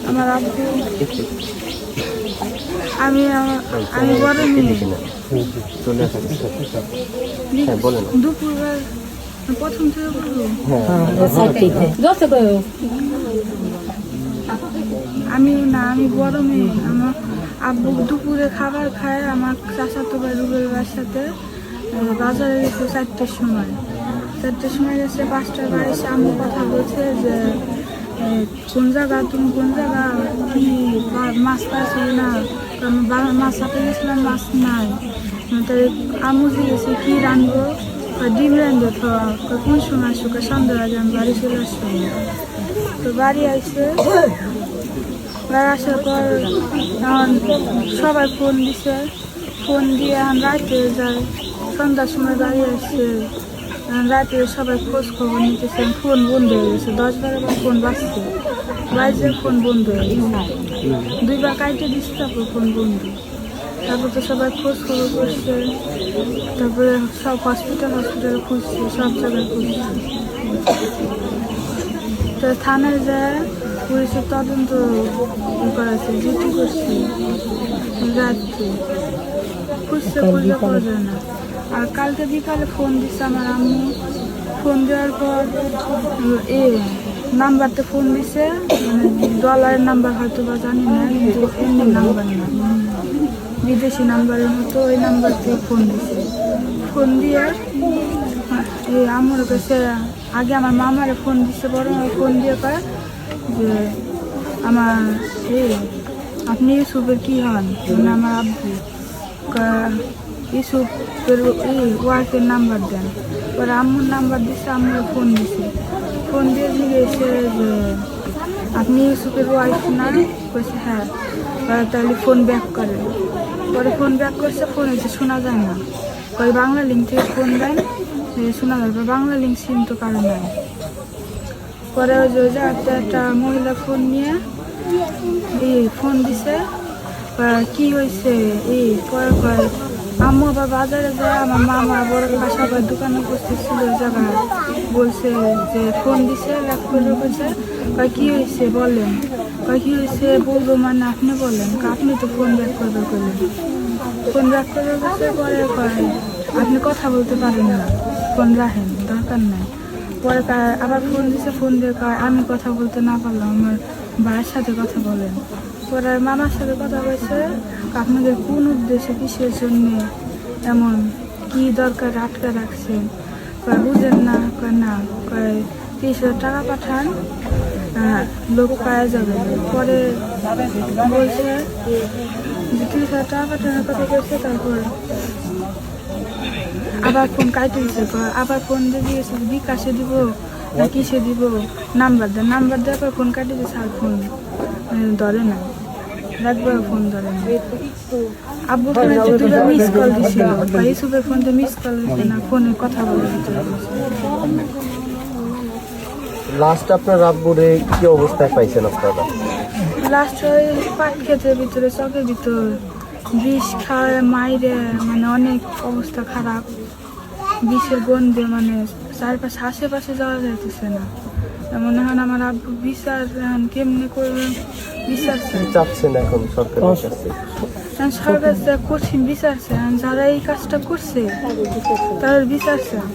আমার আব্বু, আমি বড় মেয়ে। দুপুরবেলা প্রথম থেকে বলবো, আমি বড় মেয়ে। আমার আব্বু দুপুরে খাবার খায় আমার চাচাতো ভাই রুবেল ভাইয়ের সাথে বাজারে গেছে 4টার সময়। 4টার সময় গেছে, 5টার বাড়ি এসে আম্মু কথা বলছে যে কোন জায়গা, তুমি কোন জায়গা, কি মাছ পাইছিল না? মাছ হাতে গেছিলাম, মাছ নাই। তাই আম্মু জিজ্ঞেসে কি রানবো, ডিম রানবো। তো কোন সময় আসো? সন্ধ্যা আগে আমি বাড়ি চলে আসবো। তো বাড়ি আসছে, বাড়ি আসার পর এখন সবাই ফোন দিছে, ফোন দিয়ে এখন রাতে যায়। সন্ধ্যার সময় বাড়ি আসছে, রাতে সবাই খোঁজ খবর নিতেছে। ফোন বন্ধ হয়ে গেছে, 10-12 বার ফোন বাজছে, বাজে ফোন বন্ধ হয়ে গেছে। 2বার কাইটে দিচ্ছে, তারপর ফোন বন্ধ। তারপর তো সবাই খোঁজ খবর করছে, তারপরে সব হসপিটালে খুঁজছে, সব জায়গায় খুঁজছে। তো থানায় যায় পুলিশের তদন্ত করাচ্ছে, ডিউটি করছে, রাত্রে খুঁজছে, খুঁজে পাওয়া যায় না। আর কালকে বিকালে ফোন দিচ্ছে আমার আম্মু। ফোন দেওয়ার পর নাম্বারতে ফোন দিছে, মানে ডলারের নাম্বার হয়তো বা জানি না, কিন্তু এমনি নাম্বার না, বিদেশি নাম্বারের মতো ওই নাম্বার থেকে ফোন দিছে। ফোন দিয়ে আমার কাছে আগে আমার মামারে ফোন দিচ্ছে, বড় ফোন দিয়ে কয় যে আমার আপনি ইউসুফের কি হন, মানে আমার আব্বু। ইউসুফের ওয়াইফের নাম্বার দেন। পরে আম্মুর নাম্বার দিচ্ছে, আম্মুর ফোন দিছে। ফোন দিয়ে জিজ্ঞেসে যে আপনি ইউসুফের ওয়াইফ না? বলছে হ্যাঁ। তাহলে ফোন ব্যাক করে। পরে ফোন ব্যাক করছে, ফোন হয়েছে শোনা যায় না। পরে বাংলা লিঙ্ক থেকে ফোন দেন, শোনা যায়। বাংলা লিঙ্ক সিম তো কারণ নাই। পরে ওই যে একটা মহিলা ফোন নিয়ে ফোন দিছে, কি হয়েছে পরে কয় আম্মু আবার বাজারে যায়, আমার মামা বড় সবাই দোকানে উপস্থিত ছিল জায়গায়, বলছে যে ফোন দিছে, ব্যাক করে বলছে কি হয়েছে বলেন। কি হয়েছে বলবো মানে আপনি বলেন, আপনি তো ফোন ব্যাক করবে বললেন। ফোন ব্যাক করে গেছে। পরে কয় আপনি কথা বলতে পারেন না, ফোন রাখেন, দরকার নাই। পরে আবার ফোন দিছে, ফোন দিয়ে কয় আমি কথা বলতে না পারলাম, আমার ভাইয়ের সাথে কথা বলেন। পরে মামার সাথে কথা বলছে, আপনাদের কোন উদ্দেশ্যে, কিসের জন্য এমন, কি দরকার আটকে রাখছেন? বুঝেন না? না। 30,000 টাকা পাঠান, লোক পাওয়া যাবে। পরে বলছে যে 30,000 টাকা পাঠানোর কথা বলছে। তারপর আবার ফোন কাটে দিচ্ছে। আবার ফোন দিয়ে দিয়েছে বিকাশে দিব না কিসে দিব, নাম্বার দেন। নাম্বার দেওয়ার পর ফোন কাটে দিচ্ছে, আর ফোন ধরে না, একবার ফোন ধরে না। আব্বু ফোনে 2বার মিস কল দিছিল, ইউসুফের ফোনতে মিস কল দিচ্ছে না, ফোনে কথা বলে দিতে। লাস্ট আপনার আব্বুরে কি অবস্থায় পাইছেন আপনারা? লাস্ট ওই পাট ক্ষেতের ভিতরে, চকের ভিতর বিষ খাওয়ায় মাইরে, মানে অনেক অবস্থা খারাপ। বিষের গন্ধে মানে চারপাশে আশেপাশে যাওয়া যাইতেছে না। এমন এখন আমার আব্বু বিচার এখন কেমনি করবেন, বিচার চাচ্ছেন এখন সরকারের কাছে? সরকার কঠিন বিচার চায়, যারা এই কাজটা করছে তাদের বিচার চায়।